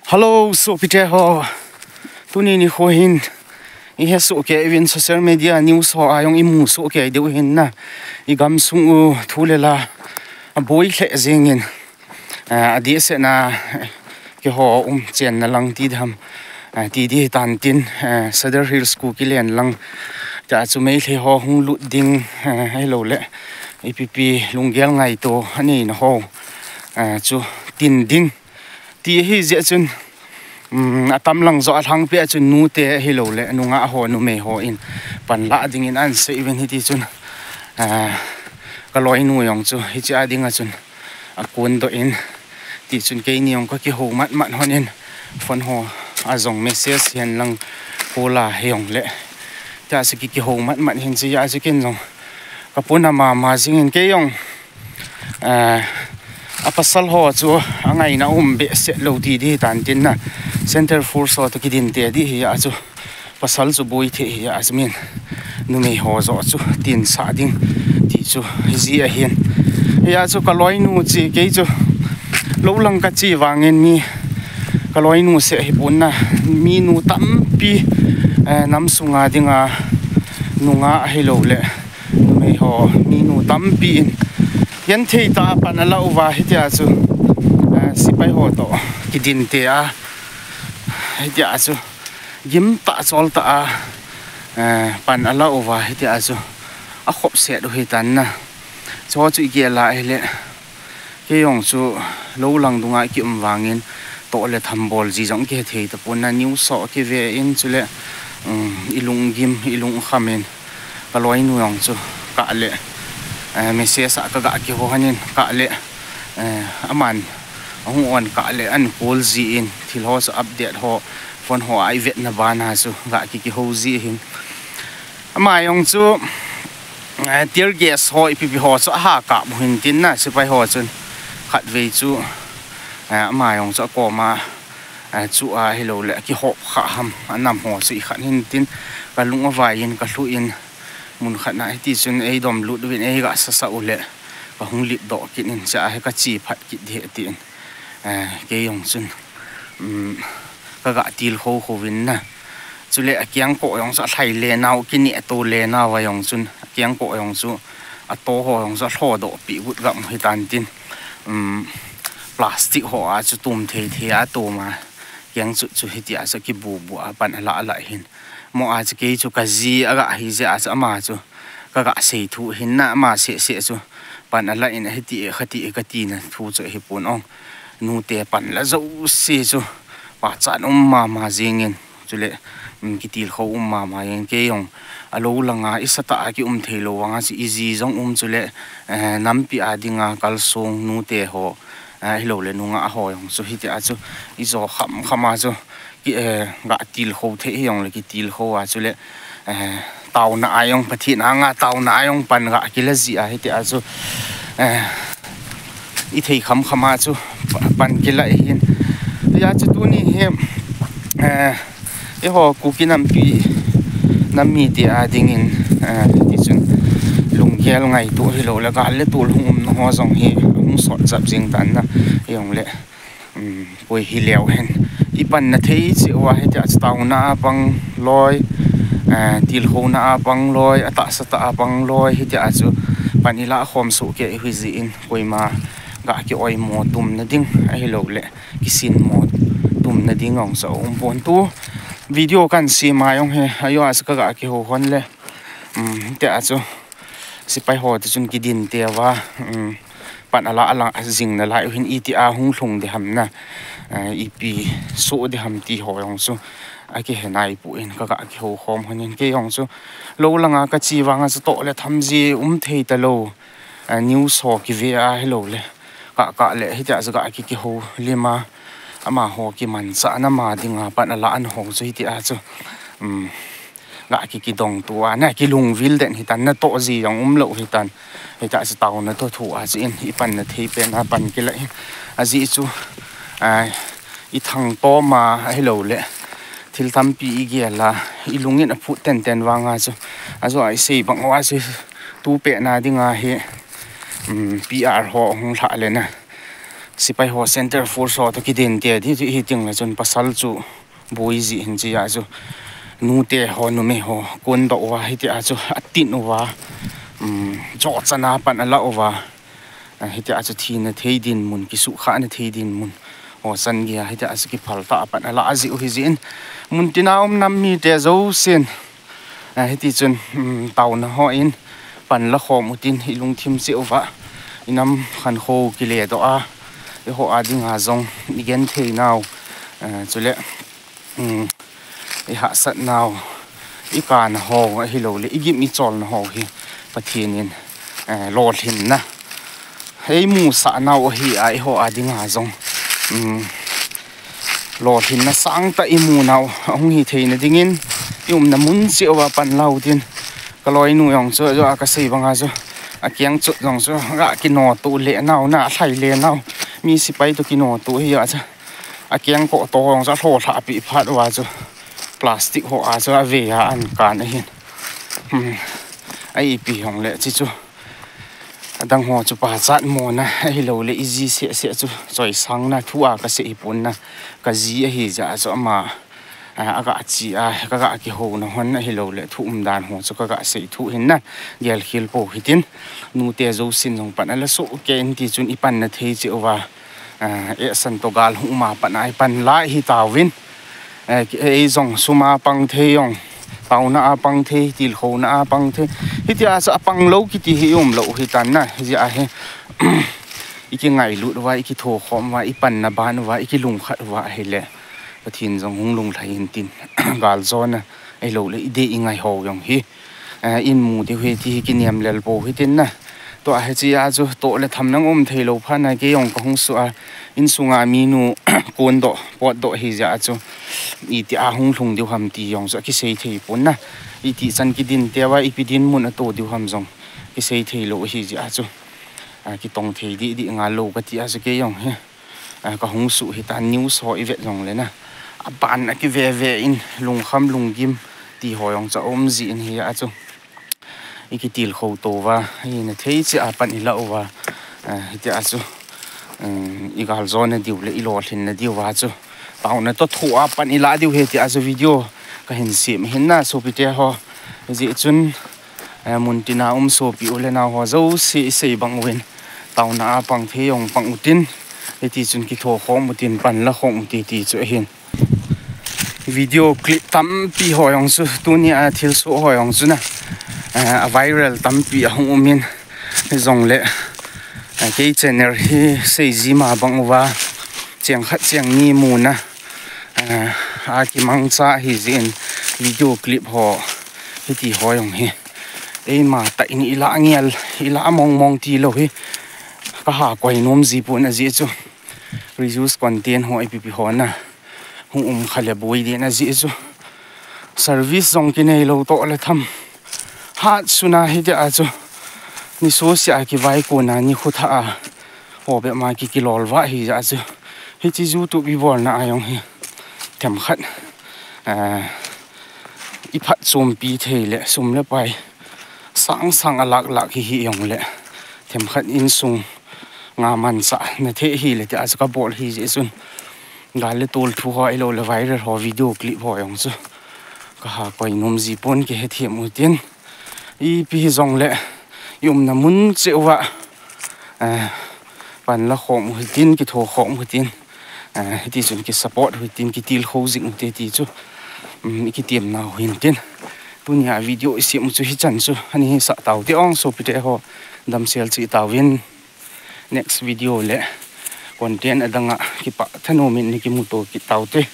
Hello, so Peter ho. Tuni ni ho hin. I he so ke even social media news ho ayong imu so ke deu hin na. I gam sung u thulela a boy khle zingin. Adi se na ke ho chen na lang ti dham. Ti di tan tin Cedar Hill School ki len lang. Ta chu mai the ho hung lut ding hello le. IPP lunggel ngai to ani na ho. Chu tin ding ti hi je chun atam lang zo athang pe chun nu te hi lo le nu nga ho nu me ho in pan la ding in an se even hi ti chun ka loi nu yong chu hi cha ding a chun a kun do in ti chun ke ni yong ka ki ho mat mat hon in phone ho a zong message hian lang pola heong le ta se ki ho mat mat hin chi ya chu ken zong ka puna ma jing in ke yong apasal ho chu angai na be se lo di tan tin na center force to kidin te di hi a chu pasal chu boi the hi a zmin nu me ho zo chu tin sa ding ti chu ji a hian ya chu ka loi nu chi ke chu lo lang ka chi wangin mi ka loi nu se hi pun na mi nu tam pi nam sunga dinga nunga hi lo le nu me ho mi nu tam pi yan thei ta pan ala uwa hitia chu sipai ho to kidin te a hitia chu gim ta chol ta a pan ala uwa hitia chu a khop se do hitan na cho chu ge la hele ke yong chu lo lang dunga ki wangin to le thambol ji jong ke thei ta pon na new so ke ve in chu le ilung gim ilung khamen kaloi nu yong chu ka le message ka ga ki ho hanin ka le aman hung on ka le an call ji in thil ho so update ho phone ho ai vet na bana su ga ki ho ji hin ama yong chu tear gas ho ipp ho so ha ka buhin tin na sipai ho chun khat ve chu ama yong chu ko ma chu a hello le ki ho kha ham anam ho si khan hin tin ka lunga vai in ka hlu in mun khana ti chun ei dom lut win ei ga sa sa ule ka hung lip do kin in cha he ka chi phat ki de tin ke yong chun ka ga til ho ho win na chule akyang ko yong sa thai le naw ki ni to le na wa yong chun akyang ko yong chu a to ho yong sa hlo do pi gut gam hi tan tin plastic ho a chu tum the the a to ma kyang chu chu hi ti a sa ki bu bu a pan ala ala hin mo a ke chu ka ji aga hi je a ama chu ka ga sei thu hin na ma se chu pan ala in hi ti khati ka ti na thu chu hi pun ong nu te pan la zo se chu pa chan ma jingin chule ki til kho ma yen ke yong alo langa isata ki thelo wanga chi easy jong chule nampi adinga kalsong nu te ho hello le nunga ho yong chu hi ti a chu izo khama chu ki ga til ho the yong le ki til ho a chule tau na ayong pathi na nga tau na ayong pan ga ki la ji a hi ti a chu I thei khama chu pan ki la hin ya chu tu ni he ho ku ki nam mi ti a ding in ti chun lunggel ngai tu hello la ga le tul hum no ho jong hi hum sot chap jing tan na yong le poi hi leo hen I pan na thei chi wa he ta tau na pang loi til ho na pang loi ata sa ta pang loi hi ta chu panila khom su ke hui ji in koima ga ki oi mo tum na ding ai lo le ki sin mo tum na ding ong so pon tu video kan si ma yong he ayo as ka ga ki ho hon le ta chu sipai ho ti chun ki din te wa pan ala jing na lai hin ETA hung thlung de ham na EP so de ham ti ho yong su a ki henai pu in ka ga ki ho khom hanin ke yong chu lo langa ka chi wanga chu to le tham ji thei ta lo news ho ki ve a hello le ka le hi ta ga ki ho lima ama ho ki man sa na ma dinga pan ala an ho chu hi ti a chu ga ki dong tu a na ki lung vil den hi tan na to ji yong lo hi tan hi ta sa taw na to thu a chi in hi pan na thei pe na pan ki la a ji chu I thang to ma hello le thil tham pi ge la ilungin a phu ten wanga chu azo ai sei bang wa chu tu pe na dinga he PR ho hung tha le na sipai ho center force to ki den te di hi ting la chun pasal chu boizi hin chi ya chu nu te ho nu me ho kon do wa hi te a chu atin wa jo chana pan ala wa hi te a chu thina theidin mun ki su kha na theidin mun ho san gi hi te a chu ki phalta pan ala azi hi zin mun tina nam mi te zo sen hi ti chun tau na ho in pan la khom utin hilung thim se wa inam khan kho ki le do a ho ading ha zong igen thei naw chule ha sat naw I kan ho hi lo le igi mi chol na ho hi pathinin lo thin na hei mu sa naw hi ai ho ading ha zong lo thin na sang ta I mu naw hong hi theina dingin yum na mun se wa pan lau tin kaloi nu yong chu jo ka sei banga chu a kyang chu jong chu ga ki no tu le naw na thai le naw mi sipai to ki no tu hi a cha a kyang ko to jong cha tho tha pi phat wa chu plastic ho a chu a ve a an kan hin ai pi hong le chi chu adang ho chu pa chat mo na hi lo le easy se chu choi sang na thu a ka se ipun na ka ji hi ja chu ma aga chi a ka ki ho na hon hi lo le thu dan ho chu ka se thu hin na gel khil po hitin nu te zo sin jong pan ala so ke in ti chun ipan na thei chi wa e san to gal hu ma pan ai pan lai hi tawin e zong suma pang thei yong tau na apang the til ho na apang the hi tia sa apang lo ki ti hi lo hi tan na ji a he iki ngai lu wa iki tho khom wa ipan na ban wa iki lung khat wa he le pathin jong hung lung thai hin tin gal zona ai lo le ide ingai ho yong hi in mu ti he ti ki niam lel po hi tin na to a he chi a chu to le tham nang thei lo pha na ke yong ko hung su a in sunga mi nu kon do pot do hi ja chu I ti a hung lung diu ham ti yong so ki sei thei pon na I ti san ki din te wa I pi din mun a to diu ham jong ki sei thei lo hi ja chu ki tong thei di nga lo ka ti a su ke yong he ka hung su hi ta news ho I ve jong le na a ban a ki ve in lung kham lung gim ti ho yong cha om ji in hi a chu I ki til kho to wa hi na thei chi a pan I la wa hi ti a chu I gal zone diu le I lo thin na diu wa chu tao na to thu a pan I la diu he ti a chu video ka hin sim hin na so pi te ho ji chun mun tina so pi ule na ho zo si sei bang win tao na pang the yong pang utin e ti chun ki tho khom utin pan la khom ti chu hin video clip tam pi ho yong su tu ni a thil so ho yong chu na a viral tam pi hong umin zong le ke channel hi sei ji ma bang wa cheng khat cheng ni mu na a ki mang cha hi zin video clip ho hi ti ho yong hi e ma ta in ila ngial ila mong ti lo hi ka ha koi nom ji pu na ji chu reuse content ho ipp ho na hung khale boi de na ji chu service jong ki nei lo to le tham hat suna hi de a chu ni so sia ki vai ko na ni khu tha a ho be ma ki lol wa hi ja chu hi chi zu tu bi bol na ayong hi them khat I phat som pi thei le sum le pai sang alak hi yong le them khat in sung nga man sa na the hi le ta ka bol hi je sun gal le tol thu ho ilo le viral ho video clip ho yong chu ka ha koi nom ji pon ke he thiam u tin I pi zong le yum na mun che wa pan la khom hu tin ki tho khom hu tin ti chun ki support hu tin ki til housing te ti chu ki tiam na hin tin punya video sim chu hi chan chu ani sa taw ti ong so pite ho dam sel chi tawin next video le content adanga ki pa thano min ni ki mu to ki taw te